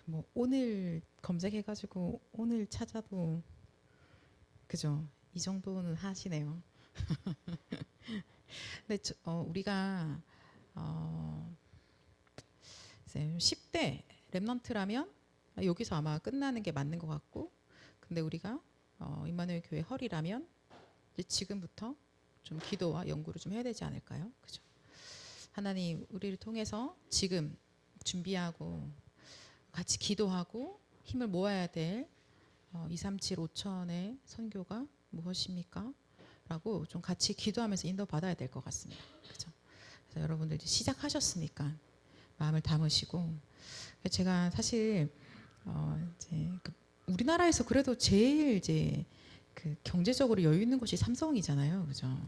뭐 오늘 검색해가지고 오늘 찾아도 그죠? 이 정도는 하시네요. 근데 우리가 어, 이제 10대 랩넌트라면 여기서 아마 끝나는 게 맞는 것 같고, 근데 우리가 임마누엘 교회 헐이라면 이제 지금부터 좀 기도와 연구를 좀 해야 되지 않을까요? 그죠? 하나님 우리를 통해서 지금 준비하고 같이 기도하고 힘을 모아야 될 237 5천의 선교가 무엇입니까? 라고 좀 같이 기도하면서 인도받아야 될 것 같습니다. 그죠? 그래서 여러분들 이제 시작하셨으니까 마음을 담으시고, 제가 사실 이제 우리나라에서 그래도 제일 이제 그 경제적으로 여유 있는 곳이 삼성이잖아요. 그죠?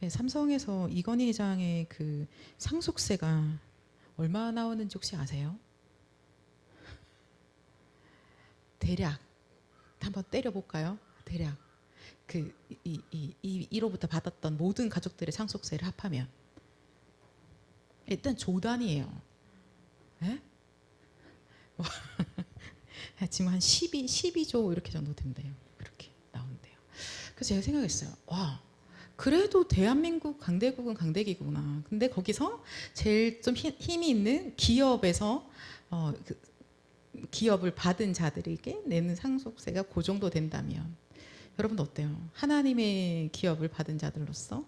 삼성에서 이건희 회장의 그 상속세가 얼마 나오는지 혹시 아세요? 대략 한번 때려볼까요? 대략 그 1호부터 받았던 모든 가족들의 상속세를 합하면 일단 조단이에요. 예? 지금 한 12조 이렇게 정도 된대요. 그렇게 나온대요. 그래서 제가 생각했어요. 와, 그래도 대한민국 강대국은 강대기구나. 근데 거기서 제일 좀 힘이 있는 기업에서 기업을 받은 자들에게 내는 상속세가 그 정도 된다면 여러분 어때요? 하나님의 기업을 받은 자들로서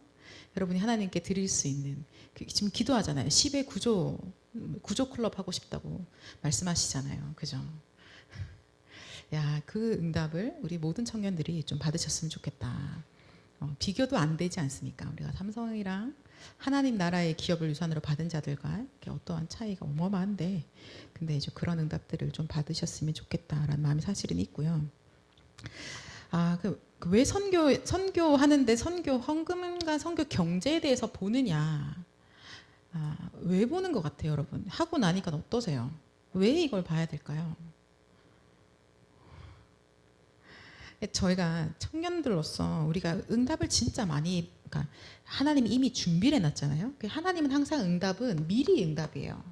여러분이 하나님께 드릴 수 있는, 지금 기도하잖아요. 10의 구조 클럽 하고 싶다고 말씀하시잖아요. 그죠? 야, 그 응답을 우리 모든 청년들이 좀 받으셨으면 좋겠다. 비교도 안 되지 않습니까? 우리가 삼성이랑 하나님 나라의 기업을 유산으로 받은 자들과 어떠한 차이가 어마어마한데, 근데 이제 그런 응답들을 좀 받으셨으면 좋겠다라는 마음이 사실은 있고요. 왜 선교하는데 선교 헌금과 선교 경제에 대해서 보느냐? 왜 보는 것 같아요, 여러분? 하고 나니까 어떠세요? 왜 이걸 봐야 될까요? 저희가 청년들로서 우리가 응답을 진짜 많이, 그러니까 하나님이 이미 준비를 해놨잖아요. 하나님은 항상 응답은 미리 응답이에요.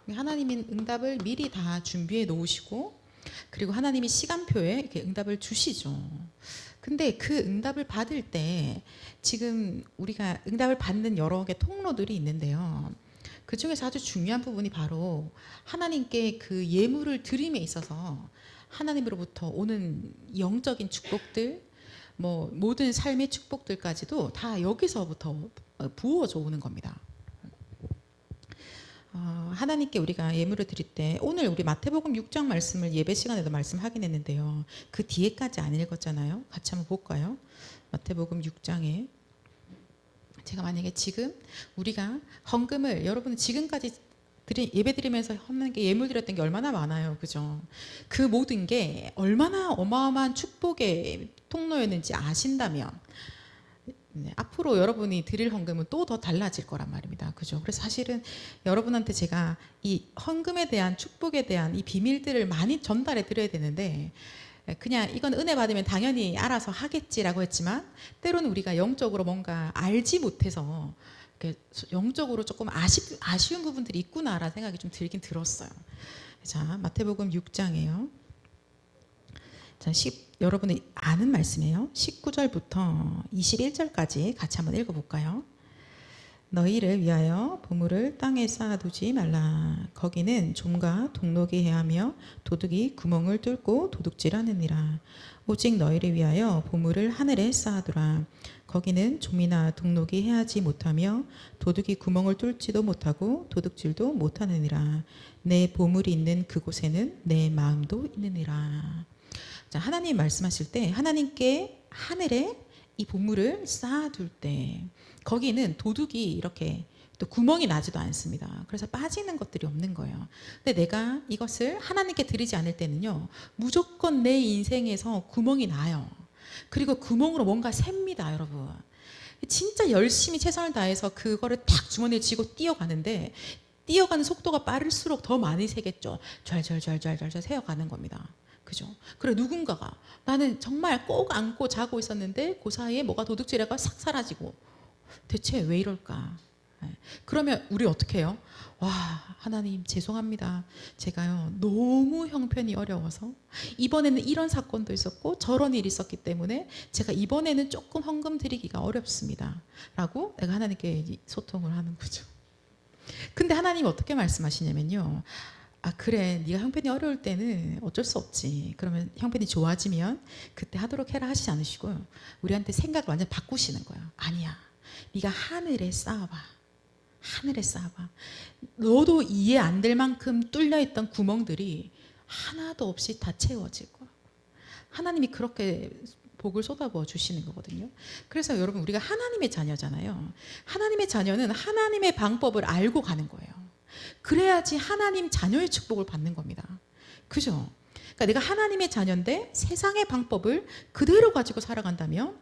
하나님은 응답을 미리 다 준비해 놓으시고, 그리고 하나님이 시간표에 이렇게 응답을 주시죠. 근데 그 응답을 받을 때 지금 우리가 응답을 받는 여러 개 통로들이 있는데요. 그 중에서 아주 중요한 부분이 바로 하나님께 그 예물을 드림에 있어서 하나님으로부터 오는 영적인 축복들, 뭐 모든 삶의 축복들까지도 다 여기서부터 부어져 오는 겁니다. 하나님께 우리가 예물을 드릴 때, 오늘 우리 마태복음 6장 말씀을 예배 시간에도 말씀하긴 했는데요. 그 뒤에까지 안 읽었잖아요. 같이 한번 볼까요? 마태복음 6장에 제가 만약에 지금 우리가 헌금을, 여러분은 지금까지 예배 드리면서 하나님께 예물 드렸던 게 얼마나 많아요. 그죠? 그 모든 게 얼마나 어마어마한 축복의 통로였는지 아신다면, 네, 앞으로 여러분이 드릴 헌금은 또 더 달라질 거란 말입니다. 그죠? 그래서 사실은 여러분한테 제가 이 헌금에 대한, 축복에 대한 이 비밀들을 많이 전달해 드려야 되는데, 그냥 이건 은혜 받으면 당연히 알아서 하겠지라고 했지만, 때로는 우리가 영적으로 뭔가 알지 못해서 영적으로 조금 아쉬운 부분들이 있구나라는 생각이 좀 들긴 들었어요. 자, 마태복음 6장이에요. 자, 여러분이 아는 말씀이에요. 19절부터 21절까지 같이 한번 읽어볼까요? 너희를 위하여 보물을 땅에 쌓아두지 말라. 거기는 좀과 동록이 해하며 도둑이 구멍을 뚫고 도둑질하느니라. 오직 너희를 위하여 보물을 하늘에 쌓아두라. 거기는 좀이나 동록이 해하지 못하며 도둑이 구멍을 뚫지도 못하고 도둑질도 못하느니라. 내 보물이 있는 그곳에는 내 마음도 있느니라. 자, 하나님 말씀하실 때 하나님께 하늘에 이 보물을 쌓아둘 때 거기는 도둑이 이렇게 또 구멍이 나지도 않습니다. 그래서 빠지는 것들이 없는 거예요. 근데 내가 이것을 하나님께 드리지 않을 때는요, 무조건 내 인생에서 구멍이 나요. 그리고 구멍으로 뭔가 셉니다, 여러분. 진짜 열심히 최선을 다해서 그거를 탁 주머니에 쥐고 뛰어가는데, 뛰어가는 속도가 빠를수록 더 많이 새겠죠. 좔좔좔좔 새어가는 겁니다. 그죠? 그래, 누군가가 나는 정말 꼭 안고 자고 있었는데 그 사이에 뭐가 도둑질해가 싹 사라지고, 대체 왜 이럴까? 그러면 우리 어떻게 해요? 와, 하나님 죄송합니다. 제가요 너무 형편이 어려워서 이번에는 이런 사건도 있었고 저런 일이 있었기 때문에 제가 이번에는 조금 헌금 드리기가 어렵습니다. 라고 내가 하나님께 소통을 하는 거죠. 근데 하나님 어떻게 말씀하시냐면요. 아 그래 네가 형편이 어려울 때는 어쩔 수 없지. 그러면 형편이 좋아지면 그때 하도록 해라 하시지 않으시고요. 우리한테 생각을 완전 바꾸시는 거예요. 아니야. 네가 하늘에 쌓아봐. 하늘에 쌓아봐. 너도 이해 안 될 만큼 뚫려있던 구멍들이 하나도 없이 다 채워질 거야. 하나님이 그렇게 복을 쏟아부어 주시는 거거든요. 그래서 여러분 우리가 하나님의 자녀잖아요. 하나님의 자녀는 하나님의 방법을 알고 가는 거예요. 그래야지 하나님 자녀의 축복을 받는 겁니다. 그죠? 그러니까 내가 하나님의 자녀인데 세상의 방법을 그대로 가지고 살아간다면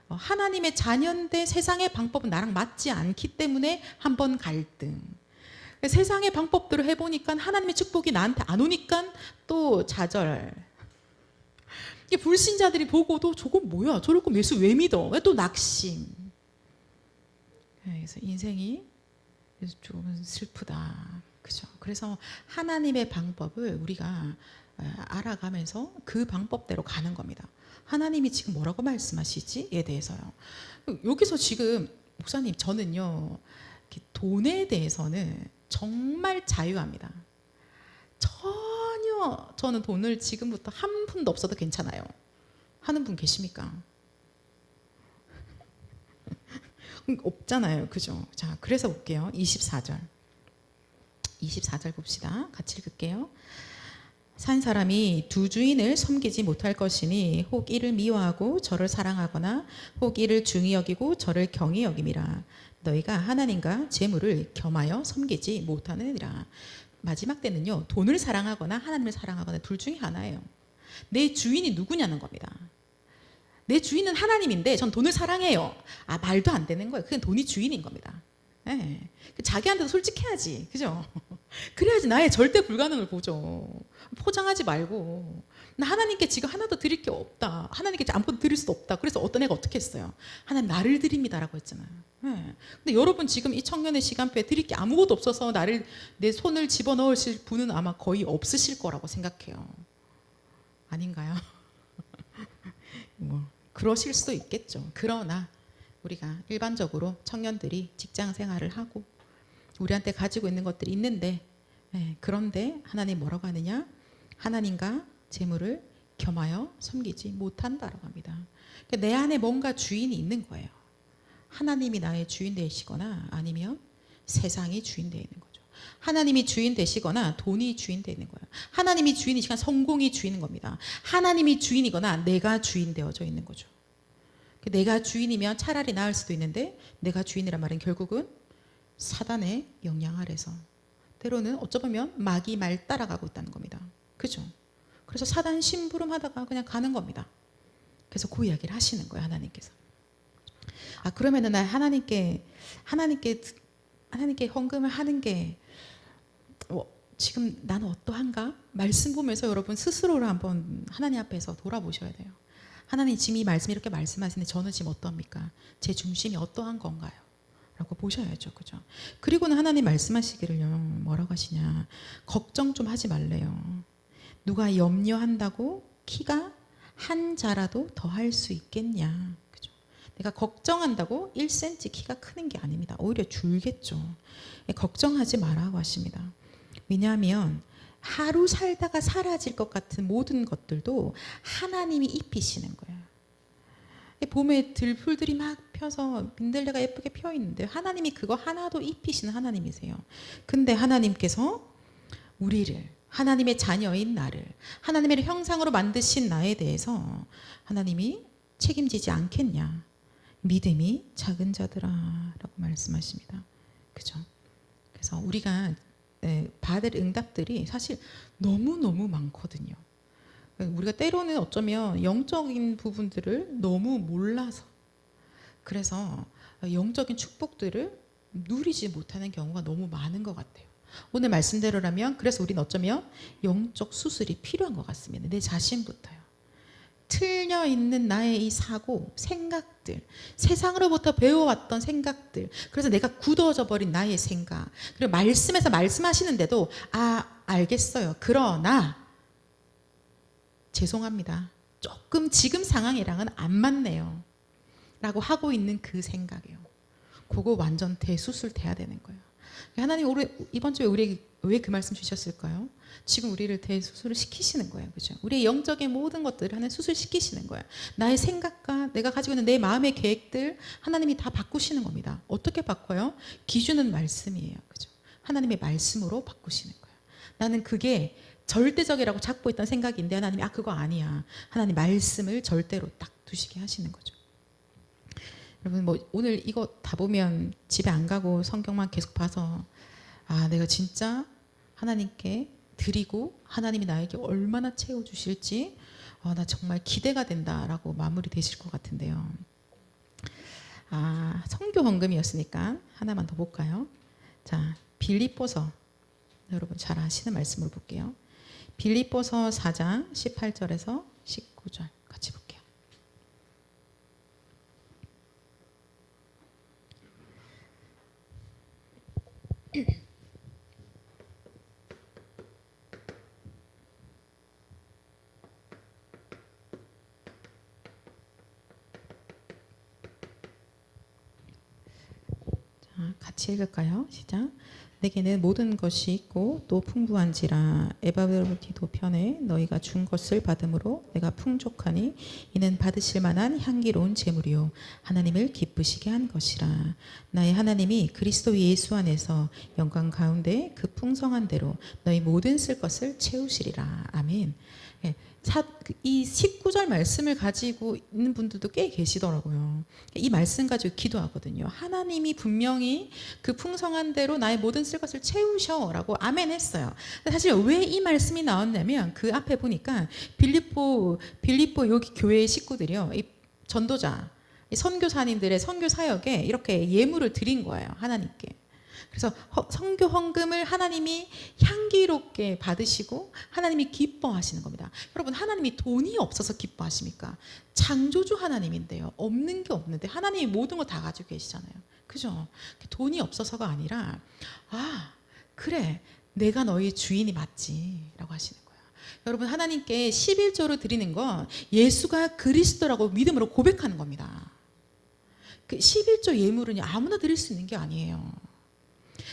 하나님의 자녀인데 세상의 방법은 나랑 맞지 않기 때문에 한번 갈등. 세상의 방법대로 해보니까 하나님의 축복이 나한테 안 오니까 또 좌절. 불신자들이 보고도 저건 뭐야? 저럴 거면 예수 왜 믿어? 왜 또 낙심? 그래서 인생이 좀 슬프다. 그죠? 그래서 하나님의 방법을 우리가 알아가면서 그 방법대로 가는 겁니다. 하나님이 지금 뭐라고 말씀하시지에 대해서요. 여기서 지금 목사님 저는요 돈에 대해서는 정말 자유합니다. 전혀 저는 돈을 지금부터 한 푼도 없어도 괜찮아요. 하는 분 계십니까? 없잖아요. 그죠? 자, 그래서 볼게요. 24절. 24절 봅시다. 같이 읽을게요. 산 사람이 두 주인을 섬기지 못할 것이니 혹 이를 미워하고 저를 사랑하거나 혹 이를 중히 여기고 저를 경히 여김이라. 너희가 하나님과 재물을 겸하여 섬기지 못하느니라. 마지막 때는요. 돈을 사랑하거나 하나님을 사랑하거나 둘 중에 하나예요. 내 주인이 누구냐는 겁니다. 내 주인은 하나님인데 전 돈을 사랑해요. 아 말도 안 되는 거예요. 그건 돈이 주인인 겁니다. 네. 자기한테도 솔직해야지. 그죠? 그래야지 나의 절대 불가능을 보죠. 포장하지 말고 나 하나님께 지금 하나도 드릴 게 없다. 하나님께 아무것도 드릴 수도 없다. 그래서 어떤 애가 어떻게 했어요? 하나님 나를 드립니다라고 했잖아요. 네. 근데 여러분 지금 이 청년의 시간표에 드릴 게 아무것도 없어서 내 손을 집어넣으실 분은 아마 거의 없으실 거라고 생각해요. 아닌가요? 뭐 그러실 수도 있겠죠. 그러나 우리가 일반적으로 청년들이 직장 생활을 하고 우리한테 가지고 있는 것들이 있는데 그런데 하나님 뭐라고 하느냐? 하나님과 재물을 겸하여 섬기지 못한다라고 합니다. 그러니까 내 안에 뭔가 주인이 있는 거예요. 하나님이 나의 주인 되시거나 아니면 세상이 주인 되어 있는 거죠. 하나님이 주인 되시거나 돈이 주인 되어 있는 거예요. 하나님이 주인이시거나 성공이 주인인 겁니다. 하나님이 주인이거나 내가 주인 되어져 있는 거죠. 내가 주인이면 차라리 나을 수도 있는데 내가 주인이란 말은 결국은 사단의 영향 아래서 때로는 어쩌면 마귀 말 따라가고 있다는 겁니다. 그죠? 그래서 사단 심부름 하다가 그냥 가는 겁니다. 그래서 그 이야기를 하시는 거예요. 하나님께서. 아 그러면은 나 하나님께 헌금을 하는 게 지금 나는 어떠한가? 말씀 보면서 여러분 스스로를 한번 하나님 앞에서 돌아보셔야 돼요. 하나님 지금 이 말씀 이렇게 말씀하시는데 저는 지금 어떠합니까? 제 중심이 어떠한 건가요? 라고 보셔야죠. 그죠? 그리고는 하나님 말씀하시기를요. 뭐라고 하시냐? 걱정 좀 하지 말래요. 누가 염려한다고 키가 한 자라도 더 할 수 있겠냐? 그죠? 내가 걱정한다고 1cm 키가 크는 게 아닙니다. 오히려 줄겠죠. 걱정하지 말라고 하십니다. 왜냐하면 하루 살다가 사라질 것 같은 모든 것들도 하나님이 입히시는 거예요. 봄에 들풀들이 막 펴서 민들레가 예쁘게 펴 있는데 하나님이 그거 하나도 입히시는 하나님이세요. 근데 하나님께서 우리를 하나님의 자녀인 나를 하나님의 형상으로 만드신 나에 대해서 하나님이 책임지지 않겠냐. 믿음이 작은 자들아 라고 말씀하십니다. 그죠? 그래서 우리가 받을 응답들이 사실 너무너무 많거든요. 우리가 때로는 어쩌면 영적인 부분들을 너무 몰라서 그래서 영적인 축복들을 누리지 못하는 경우가 너무 많은 것 같아요. 오늘 말씀대로라면 그래서 우리는 어쩌면 영적 수술이 필요한 것 같습니다. 내 자신부터요. 틀려 있는 나의 이 사고, 생각들, 세상으로부터 배워왔던 생각들, 그래서 내가 굳어져 버린 나의 생각, 그리고 말씀에서 말씀하시는데도 알겠어요. 그러나 죄송합니다. 조금 지금 상황이랑은 안 맞네요. 라고 하고 있는 그 생각이에요. 그거 완전 대수술 돼야 되는 거예요. 하나님 이번 주에 우리에게 왜 그 말씀 주셨을까요? 지금 우리를 대수술을 시키시는 거예요. 그죠? 우리의 영적인 모든 것들을 하나님 수술시키시는 거예요. 나의 생각과 내가 가지고 있는 내 마음의 계획들 하나님이 다 바꾸시는 겁니다. 어떻게 바꿔요? 기준은 말씀이에요. 그죠? 하나님의 말씀으로 바꾸시는 거예요. 나는 그게 절대적이라고 잡고 있던 생각인데 하나님이 그거 아니야. 하나님 말씀을 절대로 딱 두시게 하시는 거죠. 여러분 오늘 이거 다 보면 집에 안 가고 성경만 계속 봐서 내가 진짜 하나님께 드리고 하나님이 나에게 얼마나 채워주실지 나 정말 기대가 된다라고 마무리 되실 것 같은데요. 선교 헌금이었으니까 하나만 더 볼까요? 자, 빌립보서 여러분 잘 아시는 말씀으로 볼게요. 빌립보서 4장 18절에서 19절 같이 볼게요. 같이 읽을까요? 시작. 내게는 모든 것이 있고 또 풍부한지라 에바브로티도 편에 너희가 준 것을 받음으로 내가 풍족하니 이는 받으실 만한 향기로운 제물이요 하나님을 기쁘시게 한 것이라. 나의 하나님이 그리스도 예수 안에서 영광 가운데 그 풍성한 대로 너희 모든 쓸 것을 채우시리라. 아멘. 이 19절 말씀을 가지고 있는 분들도 꽤 계시더라고요. 이 말씀 가지고 기도하거든요. 하나님이 분명히 그 풍성한 대로 나의 모든 쓸 것을 채우셔라고 아멘 했어요. 사실 왜 이 말씀이 나왔냐면 그 앞에 보니까 빌립보 여기 교회의 식구들이요. 이 전도자, 이 선교사님들의 선교 사역에 이렇게 예물을 드린 거예요. 하나님께. 그래서 선교 헌금을 하나님이 향기롭게 받으시고 하나님이 기뻐하시는 겁니다. 여러분 하나님이 돈이 없어서 기뻐하십니까? 창조주 하나님인데요. 없는 게 없는데 하나님이 모든 걸 다 가지고 계시잖아요. 그죠? 돈이 없어서가 아니라 그래 내가 너희 주인이 맞지 라고 하시는 거예요. 여러분 하나님께 11조를 드리는 건 예수가 그리스도라고 믿음으로 고백하는 겁니다. 그 11조 예물은 아무나 드릴 수 있는 게 아니에요.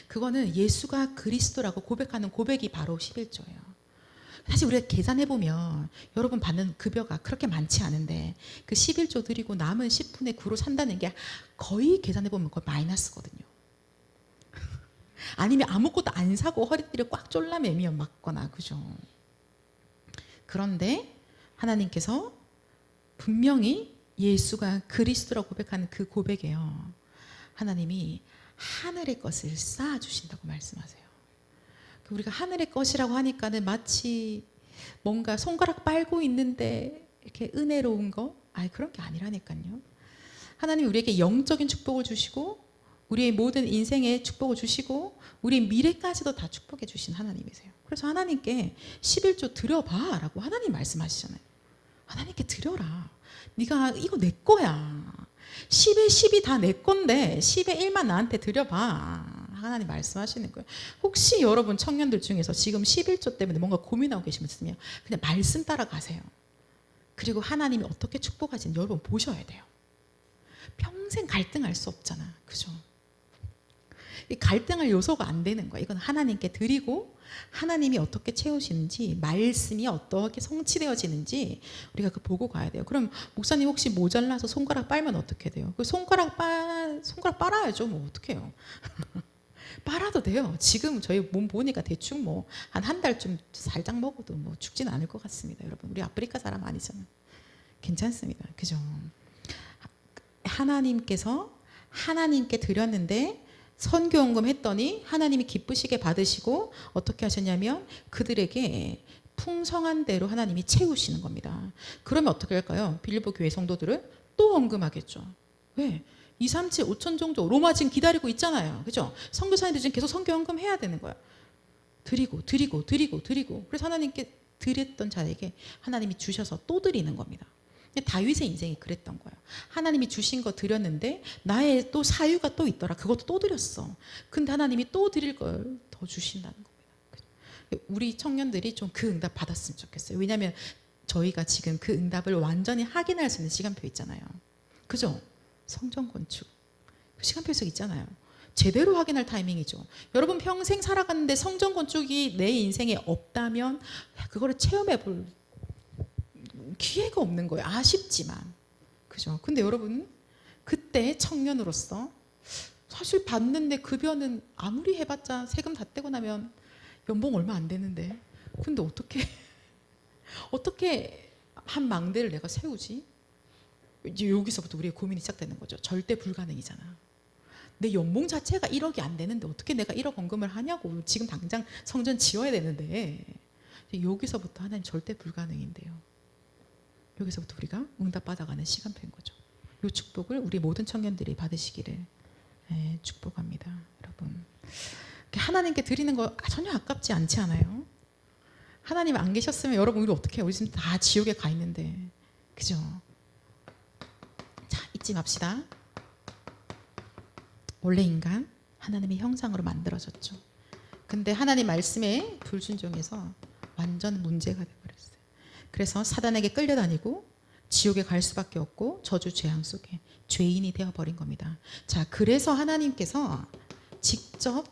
그거는 예수가 그리스도라고 고백하는 고백이 바로 11조예요. 사실 우리가 계산해보면 여러분 받는 급여가 그렇게 많지 않은데 그 11조 드리고 남은 10분의 9로 산다는 게 거의 계산해보면 거의 마이너스거든요. 아니면 아무것도 안 사고 허리띠를 꽉 졸라매며 맞거나 그죠. 그런데 하나님께서 분명히 예수가 그리스도라고 고백하는 그 고백이에요. 하나님이 하늘의 것을 쌓아주신다고 말씀하세요. 우리가 하늘의 것이라고 하니까는 마치 뭔가 손가락 빨고 있는데 이렇게 은혜로운 거? 그런 게 아니라니까요. 하나님이 우리에게 영적인 축복을 주시고 우리의 모든 인생에 축복을 주시고 우리의 미래까지도 다 축복해 주신 하나님이세요. 그래서 하나님께 11조 드려봐 라고 하나님 말씀하시잖아요. 하나님께 드려라. 네가 이거 내 거야. 10의 10이 다 내 건데 10의 1만 나한테 드려봐. 하나님 말씀하시는 거예요. 혹시 여러분 청년들 중에서 지금 11조 때문에 뭔가 고민하고 계시면 그냥 말씀 따라가세요. 그리고 하나님이 어떻게 축복하시는지 여러분 보셔야 돼요. 평생 갈등할 수 없잖아. 그죠? 이 갈등할 요소가 안 되는 거야. 이건 하나님께 드리고 하나님이 어떻게 채우시는지 말씀이 어떻게 성취되어지는지 우리가 그 보고 가야 돼요. 그럼 목사님 혹시 모자라서 손가락 빨면 어떻게 돼요? 그 손가락 빨아야죠. 뭐 어떻게 해요? 빨아도 돼요. 지금 저희 몸 보니까 대충 뭐 한 달쯤 살짝 먹어도 뭐 죽지는 않을 것 같습니다. 여러분 우리 아프리카 사람 아니잖아요. 괜찮습니다. 그죠? 하나님께서 하나님께 드렸는데 선교헌금 했더니 하나님이 기쁘시게 받으시고 어떻게 하셨냐면 그들에게 풍성한 대로 하나님이 채우시는 겁니다. 그러면 어떻게 할까요? 빌립보 교회 성도들은 또 헌금하겠죠. 왜? 2, 3, 7, 5천 정도 로마 지금 기다리고 있잖아요. 그죠? 선교사님들 지금 계속 선교헌금 해야 되는 거야. 드리고. 그래서 하나님께 드렸던 자에게 하나님이 주셔서 또 드리는 겁니다. 다윗의 인생이 그랬던 거예요. 하나님이 주신 거 드렸는데 나의 또 사유가 또 있더라. 그것도 또 드렸어. 근데 하나님이 또 드릴 걸 더 주신다는 겁니다. 우리 청년들이 좀 그 응답 받았으면 좋겠어요. 왜냐하면 저희가 지금 그 응답을 완전히 확인할 수 있는 시간표 있잖아요. 그죠? 성전 건축. 그 시간표 속 있잖아요. 제대로 확인할 타이밍이죠. 여러분 평생 살아갔는데 성전 건축이 내 인생에 없다면 그거를 체험해 볼 기회가 없는 거예요. 아쉽지만. 그죠? 근데 여러분 그때 청년으로서 사실 받는데 급여는 아무리 해봤자 세금 다 떼고 나면 연봉 얼마 안 되는데 근데 어떻게 한 망대를 내가 세우지? 이제 여기서부터 우리의 고민이 시작되는 거죠. 절대 불가능이잖아. 내 연봉 자체가 1억이 안 되는데 어떻게 내가 1억 원금을 하냐고. 지금 당장 성전 지어야 되는데 여기서부터 하나님 절대 불가능인데요. 여기서부터 우리가 응답받아가는 시간표인 거죠. 이 축복을 우리 모든 청년들이 받으시기를 축복합니다. 여러분 하나님께 드리는 거 전혀 아깝지 않지 않아요? 하나님 안 계셨으면 여러분 우리 어떻게 해요? 우리 지금 다 지옥에 가 있는데. 그죠? 자, 잊지 맙시다. 원래 인간 하나님의 형상으로 만들어졌죠. 근데 하나님 말씀에 불순종해서 완전 문제가 되어버렸어요. 그래서 사단에게 끌려다니고 지옥에 갈 수밖에 없고 저주 재앙 속에 죄인이 되어버린 겁니다. 자, 그래서 하나님께서 직접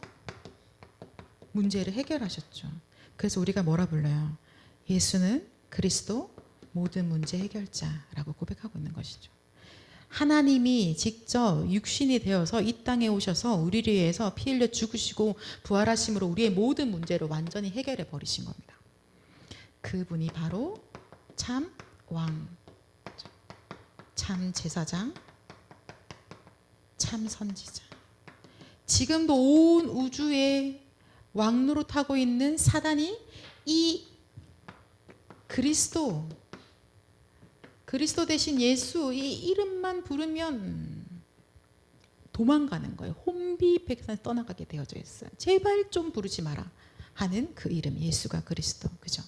문제를 해결하셨죠. 그래서 우리가 뭐라 불러요? 예수는 그리스도 모든 문제 해결자라고 고백하고 있는 것이죠. 하나님이 직접 육신이 되어서 이 땅에 오셔서 우리를 위해서 피 흘려 죽으시고 부활하심으로 우리의 모든 문제를 완전히 해결해 버리신 겁니다. 그분이 바로 참 왕, 참 제사장, 참 선지자. 지금도 온 우주에 왕노릇하고 있는 사단이 이 그리스도 대신 예수 이 이름만 부르면 도망가는 거예요. 혼비백산 떠나가게 되어져 있어요. 제발 좀 부르지 마라 하는 그 이름 예수가 그리스도. 그죠?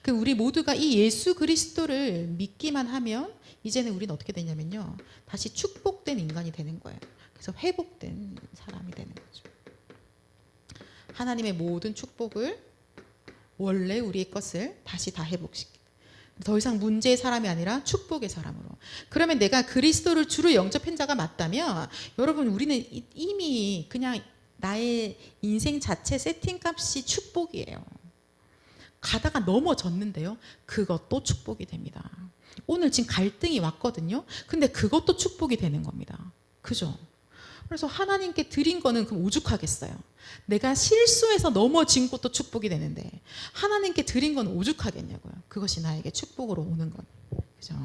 그 우리 모두가 이 예수 그리스도를 믿기만 하면 이제는 우리는 어떻게 되냐면요. 다시 축복된 인간이 되는 거예요. 그래서 회복된 사람이 되는 거죠. 하나님의 모든 축복을 원래 우리의 것을 다시 다 회복시키고 더 이상 문제의 사람이 아니라 축복의 사람으로. 그러면 내가 그리스도를 주로 영접한 자가 맞다면 여러분 우리는 이미 그냥 나의 인생 자체 세팅값이 축복이에요. 가다가 넘어졌는데요. 그것도 축복이 됩니다. 오늘 지금 갈등이 왔거든요. 근데 그것도 축복이 되는 겁니다. 그죠? 그래서 하나님께 드린 거는 그럼 오죽하겠어요. 내가 실수해서 넘어진 것도 축복이 되는데 하나님께 드린 건 오죽하겠냐고요. 그것이 나에게 축복으로 오는 건. 그죠?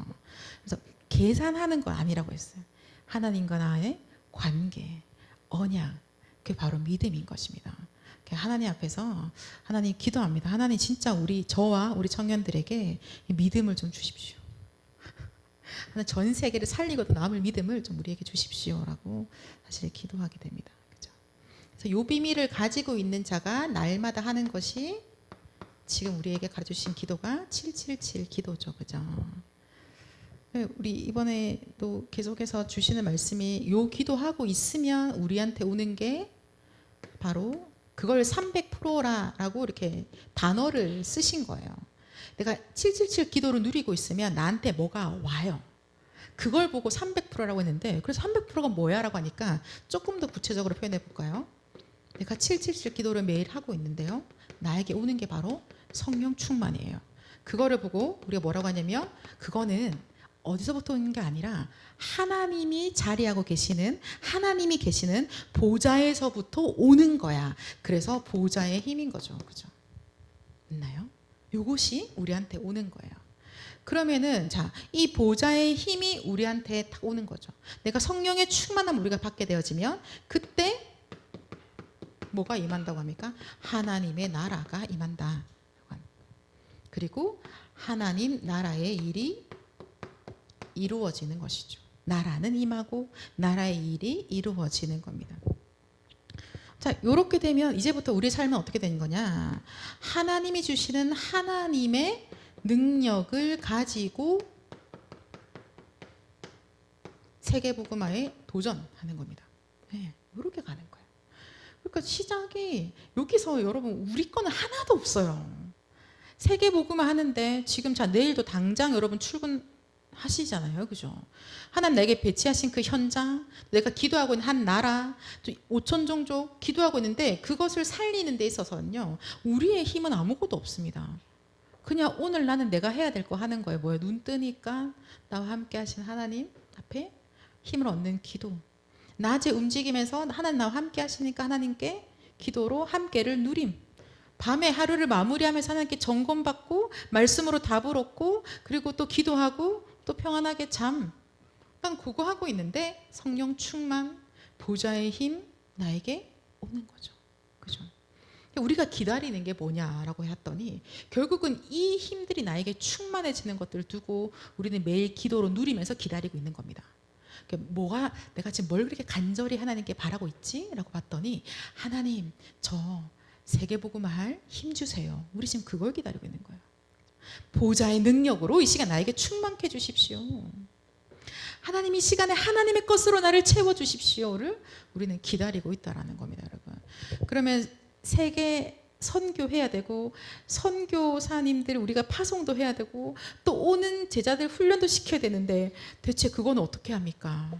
그래서 계산하는 거 아니라고 했어요. 하나님과 나의 관계, 언약, 그게 바로 믿음인 것입니다. 하나님 앞에서 하나님 기도합니다. 하나님 진짜 저와 우리 청년들에게 믿음을 좀 주십시오. 전 세계를 살리고도 남을 믿음을 좀 우리에게 주십시오라고 사실 기도하게 됩니다. 그죠? 그래서 요 비밀을 가지고 있는 자가 날마다 하는 것이 지금 우리에게 가르쳐주신 기도가 777 기도죠. 그죠? 우리 이번에 또 계속해서 주시는 말씀이 요 기도하고 있으면 우리한테 오는 게 바로 그걸 300%라고 이렇게 단어를 쓰신 거예요. 내가 777 기도를 누리고 있으면 나한테 뭐가 와요. 그걸 보고 300%라고 했는데 그래서 300%가 뭐야? 라고 하니까 조금 더 구체적으로 표현해 볼까요? 내가 777 기도를 매일 하고 있는데요. 나에게 오는 게 바로 성령 충만이에요. 그거를 보고 우리가 뭐라고 하냐면 그거는 어디서부터 오는 게 아니라 하나님이 자리하고 계시는 하나님이 계시는 보좌에서부터 오는 거야. 그래서 보좌의 힘인 거죠. 그죠? 있나요? 요것이 우리한테 오는 거예요. 그러면은 자, 이 보좌의 힘이 우리한테 딱 오는 거죠. 내가 성령의 충만함을 우리가 받게 되어지면 그때 뭐가 임한다고 합니까? 하나님의 나라가 임한다. 그리고 하나님 나라의 일이 이루어지는 것이죠. 나라는 임하고 나라의 일이 이루어지는 겁니다. 자, 이렇게 되면 이제부터 우리 삶은 어떻게 되는 거냐? 하나님이 주시는 하나님의 능력을 가지고 세계복음화에 도전하는 겁니다. 네, 이렇게 가는 거예요. 그러니까 시작이 여기서 여러분 우리 거는 하나도 없어요. 세계복음화 하는데 지금 자 내일도 당장 여러분 출근하시잖아요. 그죠? 하나님 내게 배치하신 그 현장, 내가 기도하고 있는 한 나라, 또 5천 종족 기도하고 있는데 그것을 살리는 데 있어서는요. 우리의 힘은 아무것도 없습니다. 그냥 오늘 나는 내가 해야 될 거 하는 거예요. 뭐예요? 눈 뜨니까 나와 함께 하신 하나님 앞에 힘을 얻는 기도. 낮에 움직이면서 하나님 나와 함께 하시니까 하나님께 기도로 함께를 누림. 밤에 하루를 마무리하면서 하나님께 점검받고 말씀으로 답을 얻고 그리고 또 기도하고 또 평안하게 잠. 난 그거 하고 있는데 성령 충만, 보좌의 힘 나에게 오는 거죠. 그죠? 우리가 기다리는 게 뭐냐라고 했더니 결국은 이 힘들이 나에게 충만해지는 것들을 두고 우리는 매일 기도로 누리면서 기다리고 있는 겁니다. 뭐가 내가 지금 뭘 그렇게 간절히 하나님께 바라고 있지? 라고 봤더니 하나님 저 세계복음화할 힘 주세요. 우리 지금 그걸 기다리고 있는 거예요. 보좌의 능력으로 이 시간 나에게 충만케 해주십시오. 하나님 이 시간에 하나님의 것으로 나를 채워주십시오를 우리는 기다리고 있다라는 겁니다. 여러분. 그러면 세계 선교해야 되고 선교사님들 우리가 파송도 해야 되고 또 오는 제자들 훈련도 시켜야 되는데 대체 그건 어떻게 합니까?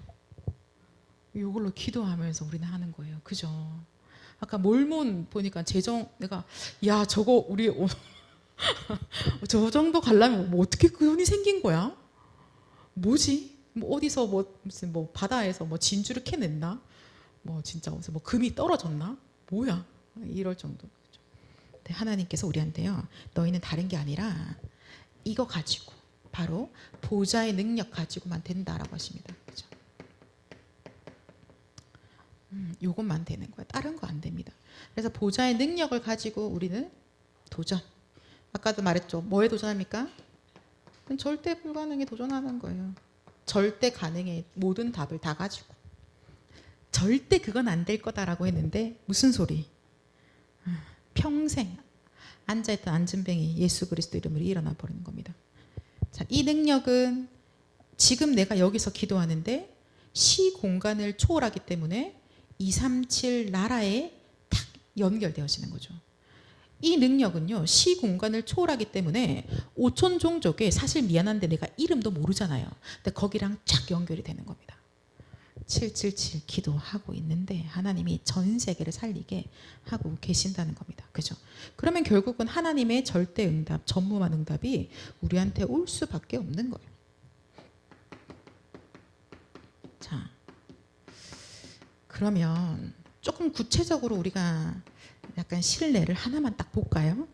이걸로 기도하면서 우리는 하는 거예요. 그죠? 아까 몰몬 보니까 내가 야 저거 우리 저 정도 가려면 뭐 어떻게 그 돈이 생긴 거야? 뭐지? 뭐 어디서 무슨 바다에서 진주를 캐냈나? 진짜 어디서 금이 떨어졌나? 뭐야? 이럴 정도. 하나님께서 우리한테요. 너희는 다른 게 아니라 이거 가지고 바로 보좌의 능력 가지고만 된다라고 하십니다. 그죠? 요것만 되는 거예요. 다른 거 안 됩니다. 그래서 보좌의 능력을 가지고 우리는 도전. 아까도 말했죠. 뭐에 도전합니까? 절대 불가능에 도전하는 거예요. 절대 가능의 모든 답을 다 가지고. 절대 그건 안 될 거다라고 했는데 무슨 소리? 평생 앉아있던 안진뱅이 예수 그리스도 이름으로 일어나 버리는 겁니다. 자, 이 능력은 지금 내가 여기서 기도하는데 시 공간을 초월하기 때문에 237 나라에 탁 연결되어지는 거죠. 이 능력은요 시 공간을 초월하기 때문에 5천 종족에 사실 미안한데 내가 이름도 모르잖아요. 근데 거기랑 쫙 연결이 되는 겁니다. 777 기도하고 있는데 하나님이 전 세계를 살리게 하고 계신다는 겁니다. 그죠? 그러면 결국은 하나님의 절대 응답, 전무한 응답이 우리한테 올 수밖에 없는 거예요. 자, 그러면 조금 구체적으로 우리가 약간 신뢰를 하나만 딱 볼까요?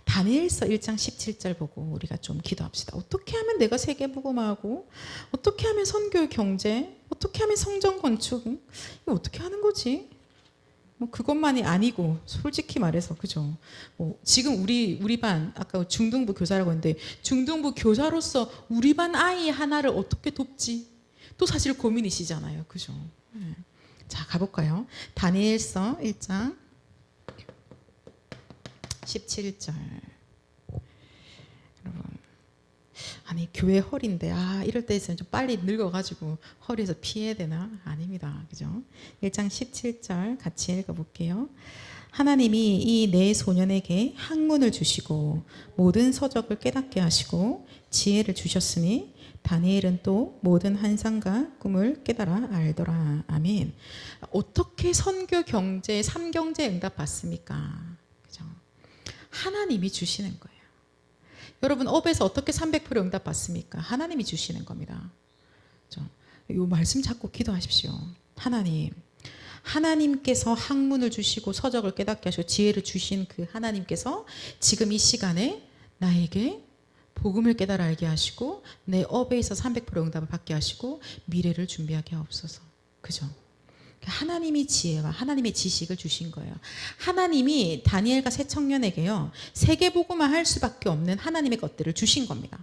다니엘서 1장 17절 보고 우리가 좀 기도합시다. 어떻게 하면 내가 세계복음화하고 어떻게 하면 선교 경제 어떻게 하면 성전 건축 이거 어떻게 하는 거지? 그것만이 아니고 솔직히 말해서 그죠? 지금 우리 반 아까 중등부 교사라고 했는데 중등부 교사로서 우리 반 아이 하나를 어떻게 돕지? 또 사실 고민이시잖아요. 그죠? 자 가볼까요? 다니엘서 1장 17절. 여러분, 아니 교회 헐인데 이럴 때 있으면 좀 빨리 늙어가지고 허리에서 피해야 되나? 아닙니다. 그죠? 1장 17절 같이 읽어볼게요. 하나님이 이 네 소년에게 학문을 주시고 모든 서적을 깨닫게 하시고 지혜를 주셨으니 다니엘은 또 모든 환상과 꿈을 깨달아 알더라. 아멘. 어떻게 선교 경제, 삼경제 응답 받습니까? 그죠? 하나님이 주시는 거예요. 여러분 업에서 어떻게 300% 응답 받습니까? 하나님이 주시는 겁니다. 그죠? 이 말씀 잡고 기도하십시오. 하나님께서 학문을 주시고 서적을 깨닫게 하시고 지혜를 주신 그 하나님께서 지금 이 시간에 나에게 복음을 깨달아 알게 하시고 내 업에 있어 300% 응답을 받게 하시고 미래를 준비하게 하옵소서. 그죠? 하나님이 지혜와 하나님의 지식을 주신 거예요. 하나님이 다니엘과 새 청년에게요 세계복음화 할 수밖에 없는 하나님의 것들을 주신 겁니다.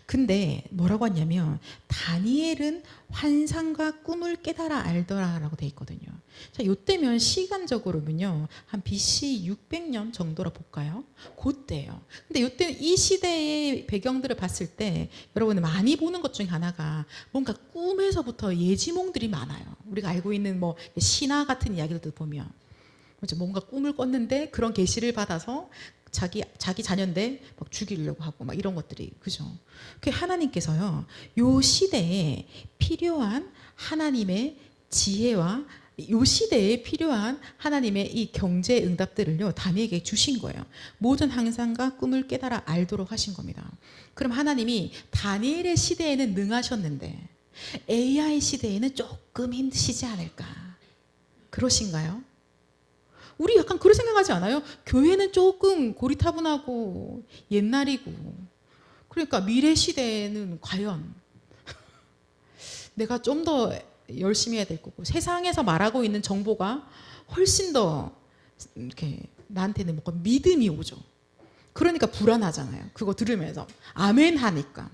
근데 뭐라고 하냐면 다니엘은 환상과 꿈을 깨달아 알더라라고 돼 있거든요. 자, 요때면 시간적으로면요 한 BC 600년 정도라 볼까요? 그때예요. 근데 요때 이 시대의 배경들을 봤을 때 여러분 많이 보는 것 중에 하나가 뭔가 꿈에서부터 예지몽들이 많아요. 우리가 알고 있는 뭐 신화 같은 이야기들도 보면 뭔가 꿈을 꿨는데 그런 계시를 받아서 자기 자녀인데 막 죽이려고 하고 막 이런 것들이 그죠. 그 하나님께서요 요 시대에 필요한 하나님의 지혜와 요 시대에 필요한 하나님의 이 경제 응답들을요 다니엘에게 주신 거예요. 모든 항상과 꿈을 깨달아 알도록 하신 겁니다. 그럼 하나님이 다니엘의 시대에는 능하셨는데 AI 시대에는 조금 힘드시지 않을까? 그러신가요? 우리 약간 그런 생각하지 않아요? 교회는 조금 고리타분하고 옛날이고 그러니까 미래 시대에는 과연 내가 좀 더 열심히 해야 될 거고 세상에서 말하고 있는 정보가 훨씬 더 이렇게 나한테는 뭔가 믿음이 오죠. 그러니까 불안하잖아요. 그거 들으면서 아멘 하니까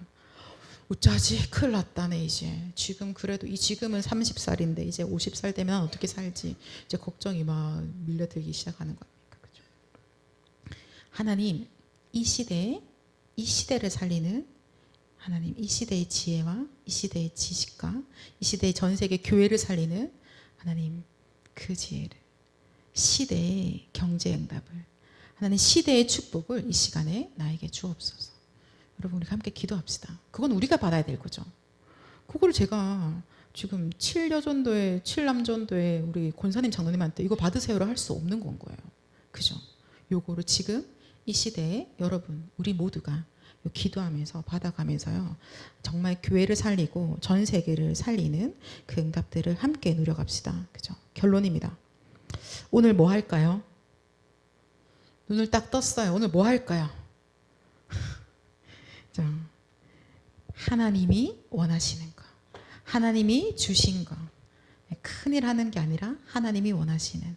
어쩌지 큰일 났다네 이제 지금 그래도 이 지금은 30살인데 이제 50살 되면 어떻게 살지 이제 걱정이 막 밀려들기 시작하는 겁니까? 그렇죠? 하나님 이 시대를 살리는 하나님 이 시대의 지혜와 이 시대의 지식과 이 시대의 전 세계 교회를 살리는 하나님 그 지혜를 시대의 경제 응답을 하나님 시대의 축복을 이 시간에 나에게 주옵소서. 여러분 우리 함께 기도합시다. 그건 우리가 받아야 될 거죠. 그걸 제가 지금 7여전도회 7남전도회 우리 권사님 장로님한테 이거 받으세요를 할 수 없는 건 거예요. 그죠? 요거를 지금 이 시대에 여러분 우리 모두가 기도하면서 받아가면서요 정말 교회를 살리고 전 세계를 살리는 그 응답들을 함께 누려갑시다. 그죠? 결론입니다. 오늘 뭐 할까요? 눈을 딱 떴어요. 오늘 뭐 할까요? 하나님이 원하시는 거, 하나님이 주신 거, 큰일 하는 게 아니라 하나님이 원하시는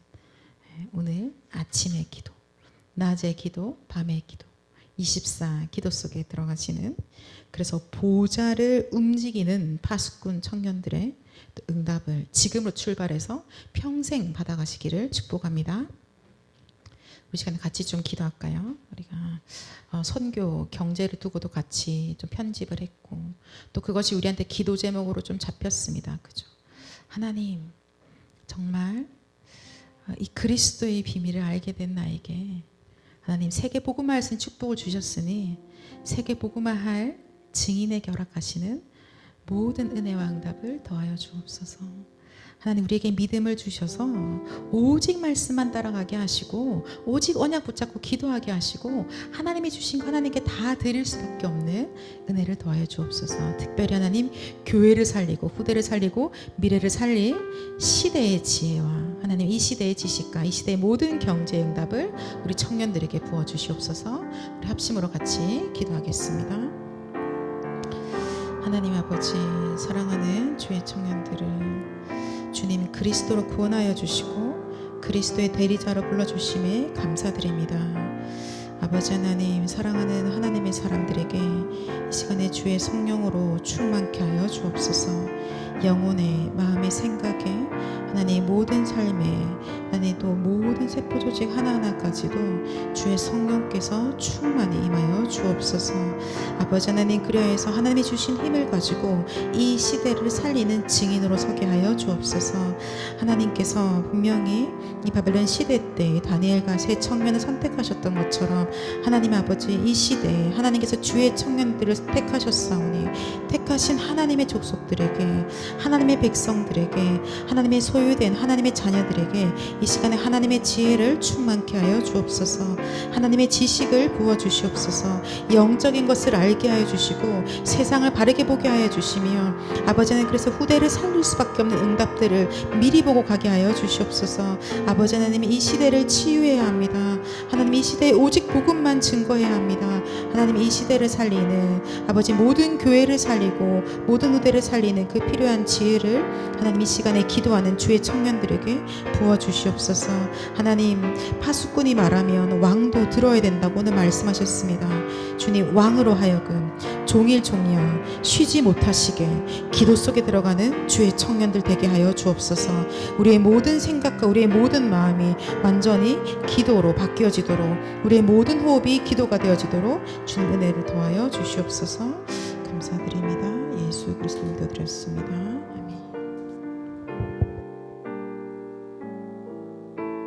오늘 아침의 기도, 낮의 기도, 밤의 기도, 24 기도 속에 들어가시는 그래서 보좌를 움직이는 파수꾼 청년들의 응답을 지금으로 출발해서 평생 받아가시기를 축복합니다. 우리 시간에 같이 좀 기도할까요? 우리가 선교 경제를 두고도 같이 좀 편집을 했고 또 그것이 우리한테 기도 제목으로 좀 잡혔습니다. 그죠? 하나님 정말 이 그리스도의 비밀을 알게 된 나에게 하나님 세계 복음화할 수 있는 축복을 주셨으니 세계 복음화할 증인에게 허락하시는 모든 은혜와 응답을 더하여 주옵소서. 하나님 우리에게 믿음을 주셔서 오직 말씀만 따라가게 하시고 오직 언약 붙잡고 기도하게 하시고 하나님이 주신 거 하나님께 다 드릴 수밖에 없는 은혜를 더하여 주옵소서. 특별히 하나님 교회를 살리고 후대를 살리고 미래를 살릴 시대의 지혜와 하나님 이 시대의 지식과 이 시대의 모든 경제 응답을 우리 청년들에게 부어주시옵소서. 우리 합심으로 같이 기도하겠습니다. 하나님 아버지 사랑하는 주의 청년들을 주님 그리스도로 구원하여 주시고 그리스도의 대리자로 불러주심에 감사드립니다. 아버지 하나님 사랑하는 하나님의 사람들에게 이 시간에 주의 성령으로 충만케 하여 주옵소서. 영혼의 마음의 생각에 하나님 모든 삶에 하나님 또 모든 세포 조직 하나하나까지도 주의 성령께서 충만히 임하여 주옵소서. 아버지 하나님 그리하여서 하나님이 주신 힘을 가지고 이 시대를 살리는 증인으로 서게 하여 주옵소서. 하나님께서 분명히 이 바벨론 시대 때 다니엘과 세 청년을 선택하셨던 것처럼 하나님 아버지 이 시대에 하나님께서 주의 청년들을 택하셨사오니 택하신 하나님의 족속들에게 하나님의 백성들에게 하나님의 소유된 하나님의 자녀들에게 이 시간에 하나님의 지혜를 충만케 하여 주옵소서. 하나님의 지식을 부어주시옵소서. 영적인 것을 알게 하여 주시고 세상을 바르게 보게 하여 주시며 아버지는 그래서 후대를 살릴 수밖에 없는 응답들을 미리 보고 가게 하여 주시옵소서. 아버지 하나님 이 시대를 치유해야 합니다. 하나님 이 시대에 오직 복음만 증거해야 합니다. 하나님 이 시대를 살리는 아버지 모든 교회를 살리고 모든 후대를 살리는 그 필요한 지혜를 하나님 이 시간에 기도하는 주의 청년들에게 부어주시옵소서. 하나님 파수꾼이 말하면 왕도 들어야 된다고 오늘 말씀하셨습니다. 주님 왕으로 하여금 종일 종이야 쉬지 못하시게 기도 속에 들어가는 주의 청년들 되게 하여 주옵소서. 우리의 모든 생각과 우리의 모든 마음이 완전히 기도로 바뀌어지도록, 우리의 모든 호흡이 기도가 되어지도록 주님 은혜를 더하여 주시옵소서. 감사드립니다. 예수 그리스도 믿어 드렸습니다.